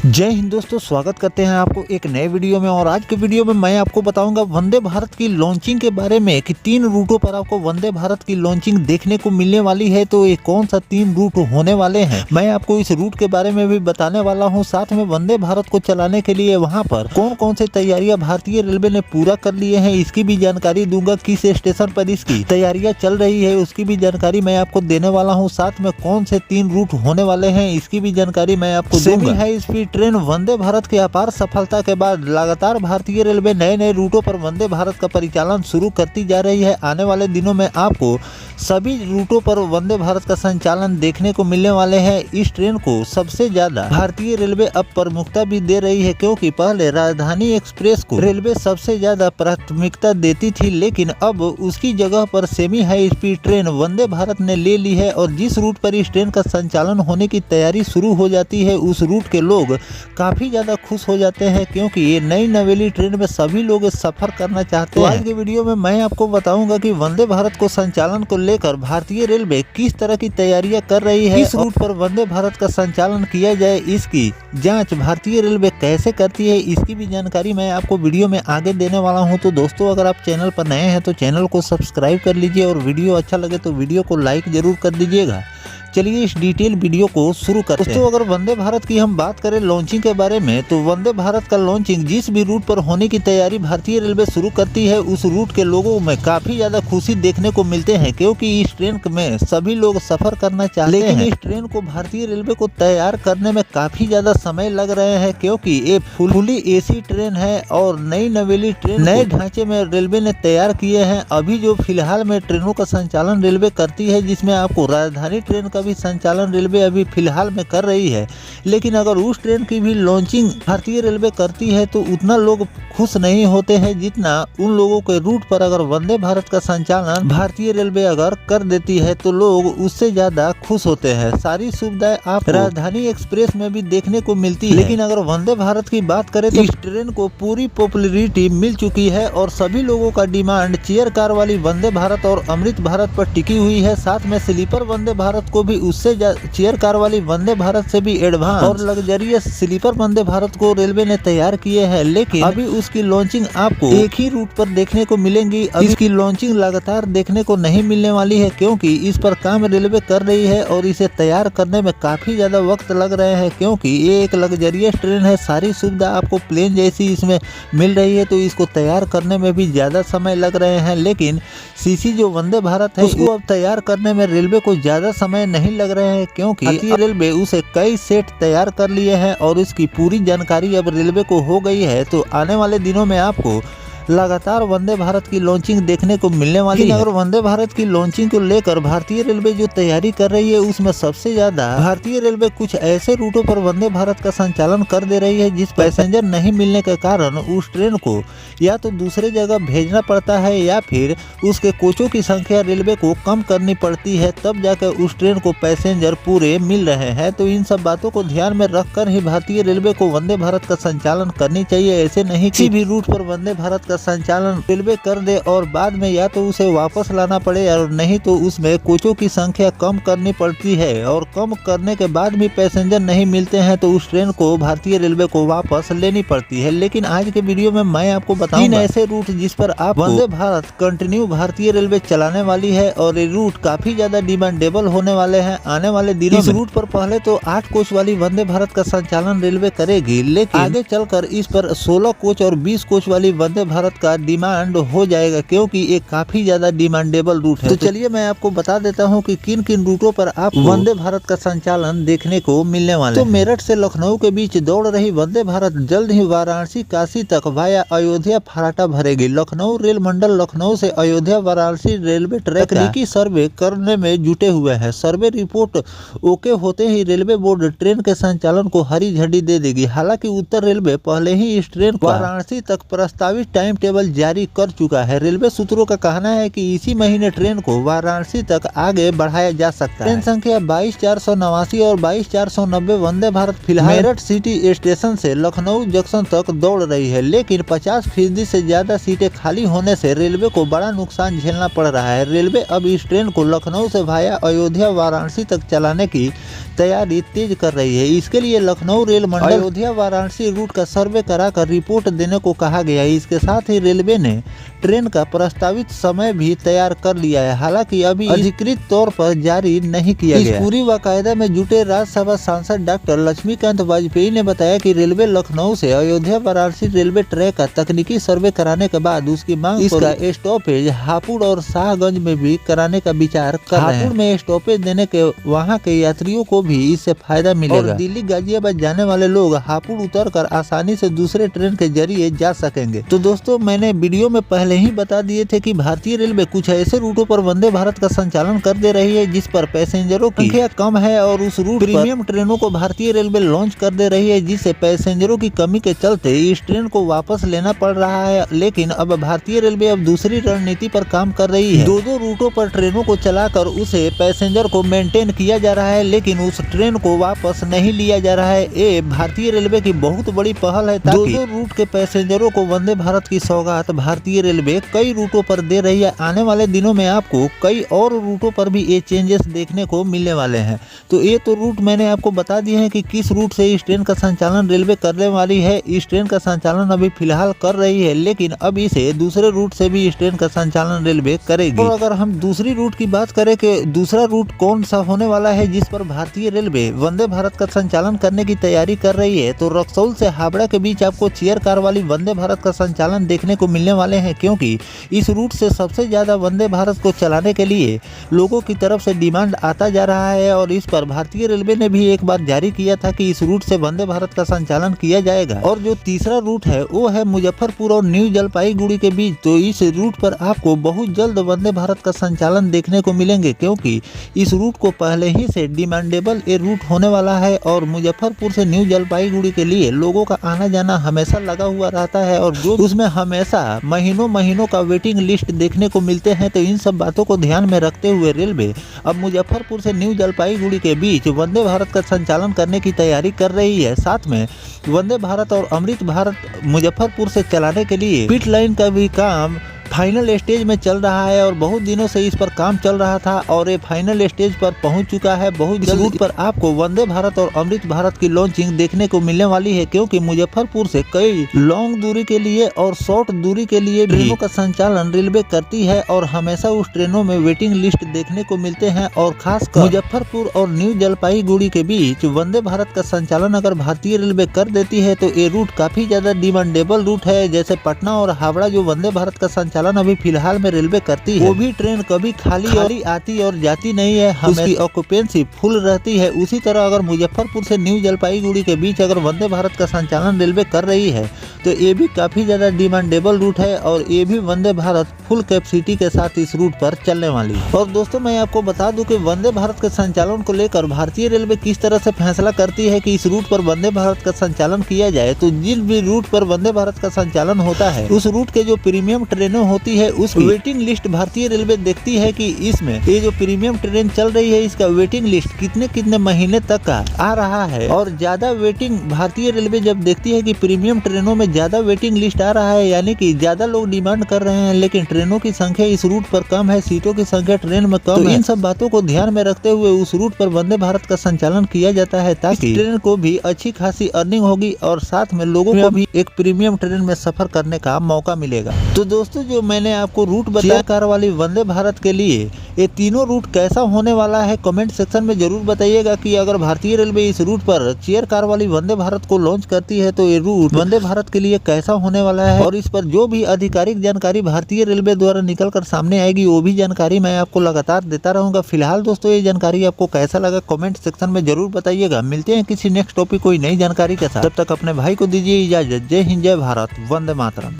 जय हिंद दोस्तों, स्वागत करते हैं आपको एक नए वीडियो में। और आज के वीडियो में मैं आपको बताऊंगा वंदे भारत की लॉन्चिंग के बारे में कि 3 रूटों पर आपको वंदे भारत की लॉन्चिंग देखने को मिलने वाली है। तो ये कौन सा 3 रूट होने वाले हैं, मैं आपको इस रूट के बारे में भी बताने वाला हूं। साथ में वंदे भारत को चलाने के लिए वहां पर कौन कौन से तैयारियां भारतीय रेलवे ने पूरा कर लिए हैं, इसकी भी जानकारी दूंगा। किस स्टेशन पर इसकी तैयारियां चल रही है उसकी भी जानकारी मैं आपको देने वाला हूँ। साथ में कौन से 3 रूट होने वाले हैं इसकी भी जानकारी मैं आपको दूंगा। High speed train Vande Bharat की अपार सफलता के बाद लगातार भारतीय रेलवे नए नए रूटों पर वंदे भारत का परिचालन शुरू करती जा रही है। आने वाले दिनों में आपको सभी रूटों पर वंदे भारत का संचालन देखने को मिलने वाले हैं। इस ट्रेन को सबसे ज्यादा भारतीय रेलवे अब प्रमुखता भी दे रही है, क्योंकि पहले राजधानी एक्सप्रेस को रेलवे सबसे ज्यादा प्राथमिकता देती थी, लेकिन अब उसकी जगह पर semi high speed train Vande Bharat ने ले ली है। और जिस रूट पर इस ट्रेन का संचालन होने की तैयारी शुरू हो जाती है उस रूट के लोग काफी ज्यादा खुश हो जाते हैं, क्योंकि ये नई नवेली ट्रेन में सभी लोग सफर करना चाहते हैं। आज के वीडियो में मैं आपको बताऊंगा कि वंदे भारत को संचालन को लेकर भारतीय रेलवे किस तरह की तैयारियां कर रही है। इस रूट पर वंदे भारत का संचालन किया जाए, इसकी जांच भारतीय रेलवे कैसे करती है, इसकी भी जानकारी मैं आपको वीडियो में आगे देने वाला हूं। तो दोस्तों, अगर आप चैनल पर नए हैं तो चैनल को सब्सक्राइब कर लीजिए और वीडियो अच्छा लगे तो वीडियो को लाइक जरूर कर दीजिएगा। चलिए इस डिटेल वीडियो को शुरू करते हैं। दोस्तों, अगर वंदे भारत की हम बात करें लॉन्चिंग के बारे में, तो वंदे भारत का लॉन्चिंग जिस भी रूट पर होने की तैयारी भारतीय रेलवे शुरू करती है उस रूट के लोगों में काफी ज्यादा खुशी देखने को मिलते हैं, क्योंकि इस ट्रेन में सभी लोग सफर करना चाहते हैं। लेकिन इस ट्रेन को भारतीय रेलवे को तैयार करने में काफी ज्यादा समय लग रहे हैं, क्योंकि ये फुली एसी ट्रेन है और नई नवेली ट्रेन नए ढांचे में रेलवे ने तैयार किए हैं। अभी जो फिलहाल में ट्रेनों का संचालन रेलवे करती है, जिसमें आपको राजधानी ट्रेन का भी संचालन रेलवे अभी फिलहाल में कर रही है, लेकिन अगर उस ट्रेन की भी लॉन्चिंग भारतीय रेलवे करती है तो उतना लोग खुश नहीं होते हैं जितना उन लोगों के रूट पर अगर वंदे भारत का संचालन भारतीय रेलवे अगर कर देती है तो लोग उससे ज्यादा खुश होते हैं। सारी सुविधाएं आप राजधानी एक्सप्रेस में भी देखने को मिलती है, लेकिन अगर वंदे भारत की बात करें तो इस ट्रेन को पूरी पॉपुलैरिटी मिल चुकी है और सभी लोगों का डिमांड चेयर कार वाली वंदे भारत और अमृत भारत पर टिकी हुई है। साथ में स्लीपर वंदे भारत को भी उससे चेयर कार वाली वंदे भारत से भी एडवांस और लग्जरियस स्लीपर वंदे भारत को रेलवे ने तैयार किए हैं, लेकिन अभी उसकी लॉन्चिंग आपको एक ही रूट पर देखने को मिलेंगी। अब इसकी लॉन्चिंग लगातार देखने को नहीं मिलने वाली है, क्योंकि इस पर काम रेलवे कर रही है और इसे तैयार करने में काफी ज्यादा वक्त लग रहे हैं, क्योंकि ये एक लग्जरियस ट्रेन है। सारी सुविधा आपको प्लेन जैसी इसमें मिल रही है, तो इसको तैयार करने में भी ज्यादा समय लग रहे हैं। लेकिन सीसी जो वंदे भारत है उसको अब तैयार करने में रेलवे को ज्यादा समय नहीं लग रहे हैं, क्योंकि भारतीय रेलवे उसे कई सेट तैयार कर लिए हैं और इसकी पूरी जानकारी अब रेलवे को हो गई है। तो आने वाले दिनों में आपको लगातार वंदे भारत की लॉन्चिंग देखने को मिलने वाली है। अगर वंदे भारत की लॉन्चिंग को लेकर भारतीय रेलवे जो तैयारी कर रही है उसमें सबसे ज्यादा भारतीय रेलवे कुछ ऐसे रूटों पर वंदे भारत का संचालन कर दे रही है जिस पैसेंजर नहीं मिलने के कारण उस ट्रेन को या तो दूसरे जगह भेजना पड़ता है या फिर उसके कोचों की संख्या रेलवे को कम करनी पड़ती है, तब जाकर उस ट्रेन को पैसेंजर पूरे मिल रहे हैं। तो इन सब बातों को ध्यान में रखकर ही भारतीय रेलवे को वंदे भारत का संचालन करनी चाहिए। ऐसे नहीं किसी भी रूट पर वंदे भारत का संचालन रेलवे कर दे और बाद में या तो उसे वापस लाना पड़े और नहीं तो उसमें कोचों की संख्या कम करनी पड़ती है, और कम करने के बाद भी पैसेंजर नहीं मिलते हैं तो उस ट्रेन को भारतीय रेलवे को वापस लेनी पड़ती है। लेकिन आज के वीडियो में मैं आपको बताऊंगा 3 ऐसे रूट जिस पर आप वंदे भारत कंटिन्यू भारतीय रेलवे चलाने वाली है और ये रूट काफी ज्यादा डिमांडेबल होने वाले हैं आने वाले दिनों में। इस रूट पर पहले तो 8 कोच वाली वंदे भारत का संचालन रेलवे करेगी, लेकिन आगे चलकर इस पर 16 कोच और 20 कोच वाली वंदे भारत का डिमांड हो जाएगा, क्योंकि ये काफी ज्यादा डिमांडेबल रूट है। तो चलिए मैं आपको बता देता हूँ कि किन किन रूटों पर आप वंदे भारत का संचालन देखने को मिलने वाले हैं। तो मेरठ से लखनऊ के बीच दौड़ रही वंदे भारत जल्द ही वाराणसी काशी तक वाया अयोध्या फराटा भरेगी। लखनऊ रेल मंडल लखनऊ से अयोध्या वाराणसी रेलवे ट्रैक तकनीकी सर्वे करने में जुटे हुए हैं। सर्वे रिपोर्ट ओके होते ही रेलवे बोर्ड ट्रेन के संचालन को हरी झंडी दे देगी। हालांकि उत्तर रेलवे पहले ही इस ट्रेन को वाराणसी तक प्रस्तावित टाइम टेबल जारी कर चुका है। रेलवे सूत्रों का कहना है कि इसी महीने ट्रेन को वाराणसी तक आगे बढ़ाया जा सकता है। ट्रेन संख्या 22,489 और 22,490 वंदे भारत फिलहाल मेरठ सिटी स्टेशन से लखनऊ जंक्शन तक दौड़ रही है, लेकिन 50% से ज्यादा सीटें खाली होने से रेलवे को बड़ा नुकसान झेलना पड़ रहा है। रेलवे अब इस ट्रेन को लखनऊ से भाया अयोध्या वाराणसी तक चलाने की तैयारी तेज कर रही है। इसके लिए लखनऊ रेल मंडल अयोध्या वाराणसी रूट का सर्वे कराकर रिपोर्ट देने को कहा गया है। इसके साथ ही रेलवे ने ट्रेन का प्रस्तावित समय भी तैयार कर लिया है, हालांकि अभी अधिकृत तौर पर जारी नहीं किया गया। इस पूरी वाकायदा में जुटे राज्यसभा सांसद डॉक्टर लक्ष्मीकांत वाजपेयी ने बताया कि रेलवे लखनऊ से अयोध्या वाराणसी रेलवे ट्रैक का तकनीकी सर्वे कराने के बाद उसकी मांग इसका स्टॉपेज हापुड़ और शाहगंज में भी कराने का विचार कर रहे हैं। हापुड़ में स्टॉपेज देने के वहाँ के यात्रियों को भी इससे फायदा मिलेगा और दिल्ली गाजियाबाद जाने वाले लोग हापुड़ उतरकर आसानी से दूसरे ट्रेन के जरिए जा सकेंगे। तो दोस्तों, मैंने वीडियो में पहले ही बता दिए थे कि भारतीय रेलवे कुछ ऐसे रूटों पर वंदे भारत का संचालन कर दे रही है जिस पर पैसेंजरों की संख्या कम है और उस रूट प्रीमियम ट्रेनों को भारतीय रेलवे लॉन्च कर दे रही है, जिससे पैसेंजरों की कमी के चलते इस ट्रेन को वापस लेना पड़ रहा है। लेकिन अब भारतीय रेलवे अब दूसरी रणनीति पर काम कर रही है। दो रूटों पर ट्रेनों को चलाकर उसे पैसेंजर को मेंटेन किया जा रहा है, लेकिन उस ट्रेन को वापस नहीं लिया जा रहा है। ये भारतीय रेलवे की बहुत बड़ी पहल है ताकि दो रूट के पैसेंजरों को वंदे भारत की सौगात भारतीय रेलवे कई रूटों पर दे रही है। आने वाले दिनों में आपको कई और रूटों पर भी ये चेंजेस देखने को मिलने वाले हैं। तो ये तो रूट मैंने आपको बता दिए हैं कि किस रूट से इस ट्रेन का संचालन रेलवे करने वाली है। इस ट्रेन का संचालन अभी फिलहाल कर रही है, लेकिन अब इसे दूसरे रूट से भी इस ट्रेन का संचालन रेलवे करेगी। और अगर हम दूसरी रूट की बात करें कि दूसरा रूट कौन सा होने वाला है जिस पर भारतीय रेलवे वंदे भारत का संचालन करने की तैयारी कर रही है, तो रक्सौल से हावड़ा के बीच आपको चेयर कार वाली वंदे भारत का संचालन देखने को मिलने वाले हैं, क्योंकि इस रूट से सबसे ज्यादा वंदे भारत को चलाने के लिए लोगों की तरफ से डिमांड आता जा रहा है। और इस पर भारतीय रेलवे ने भी एक बार जारी किया था कि इस रूट से वंदे भारत का संचालन किया जाएगा। और जो तीसरा रूट है वो है मुजफ्फरपुर और न्यू जलपाईगुड़ी के बीच। तो इस रूट पर आपको बहुत जल्द वंदे भारत का संचालन देखने को मिलेंगे, क्योंकि इस रूट को पहले ही से डिमांडेबल ये रूट होने वाला है। और मुजफ्फरपुर से न्यू जलपाईगुड़ी के लिए लोगों का आना जाना हमेशा लगा हुआ रहता है और जो उसमें हमेशा महीनों का वेटिंग लिस्ट देखने को मिलते हैं। तो इन सब बातों को ध्यान में रखते हुए रेलवे अब मुजफ्फरपुर से न्यू जलपाईगुड़ी के बीच वंदे भारत का संचालन करने की तैयारी कर रही है। साथ में वंदे भारत और अमृत भारत मुजफ्फरपुर से चलाने के लिए पिट लाइन का भी काम फाइनल स्टेज में चल रहा है और बहुत दिनों से इस पर काम चल रहा था और ये फाइनल स्टेज पर पहुंच चुका है। बहुत जल्द रूट पर आपको वंदे भारत और अमृत भारत की लॉन्चिंग देखने को मिलने वाली है, क्योंकि मुजफ्फरपुर से कई लॉन्ग दूरी के लिए और शॉर्ट दूरी के लिए ट्रेनों का संचालन रेलवे करती है और हमेशा उस ट्रेनों में वेटिंग लिस्ट देखने को मिलते हैं। और खासकर मुजफ्फरपुर और न्यू जलपाईगुड़ी के बीच वंदे भारत का संचालन अगर भारतीय रेलवे कर देती है तो ये रूट काफी ज्यादा डिमांडेबल रूट है। जैसे पटना और हावड़ा जो वंदे भारत का संचालन अभी फिलहाल में रेलवे करती है, वो भी ट्रेन कभी खाली आती और जाती नहीं है, उसकी ऑक्यूपेंसी फुल रहती है। उसी तरह अगर मुजफ्फरपुर से न्यू जलपाईगुड़ी के बीच अगर वंदे भारत का संचालन रेलवे कर रही है तो ये भी काफी ज्यादा डिमांडेबल रूट है और ये भी वंदे भारत फुल कैपेसिटी के साथ इस रूट पर चलने वाली है। और दोस्तों, मैं आपको बता दूं कि वंदे भारत के संचालन को लेकर भारतीय रेलवे किस तरह से फैसला करती है कि इस रूट पर वंदे भारत का संचालन किया जाए। तो जिस भी रूट पर वंदे भारत का संचालन होता है उस रूट के जो प्रीमियम ट्रेनें होती है उसकी वेटिंग लिस्ट भारतीय रेलवे देखती है कि इसमें ये जो प्रीमियम ट्रेन चल रही है इसका वेटिंग लिस्ट कितने महीने तक का आ रहा है। और ज्यादा वेटिंग भारतीय रेलवे जब देखती है कि प्रीमियम ट्रेनों में ज्यादा वेटिंग लिस्ट आ रहा है, यानी कि ज्यादा लोग डिमांड कर रहे हैं लेकिन ट्रेनों की संख्या इस रूट पर कम है, सीटों की संख्या ट्रेन में कम है, इन सब बातों को ध्यान में रखते हुए उस रूट पर वंदे भारत का संचालन किया जाता है ताकि ट्रेन को भी अच्छी खासी अर्निंग होगी और साथ में लोगों को भी एक प्रीमियम ट्रेन में सफर करने का मौका मिलेगा। तो दोस्तों, जो मैंने आपको रूट बताया कार वाली वंदे भारत के लिए, ये तीनों रूट कैसा होने वाला है कमेंट सेक्शन में जरूर बताइएगा कि अगर भारतीय रेलवे इस रूट पर चेयर कार वाली वंदे भारत को लॉन्च करती है तो ये रूट वंदे भारत के लिए कैसा होने वाला है। और इस पर जो भी आधिकारिक जानकारी भारतीय रेलवे द्वारा निकल कर सामने आएगी वो भी जानकारी मैं आपको लगातार देता रहूंगा। फिलहाल दोस्तों, ये जानकारी आपको कैसा लगा कमेंट सेक्शन में जरूर बताइएगा। मिलते हैं किसी नेक्स्ट टॉपिक कोई नई जानकारी के साथ, तब तक अपने भाई को दीजिए इजाजत। जय हिंद, जय भारत, वंदे मातरम।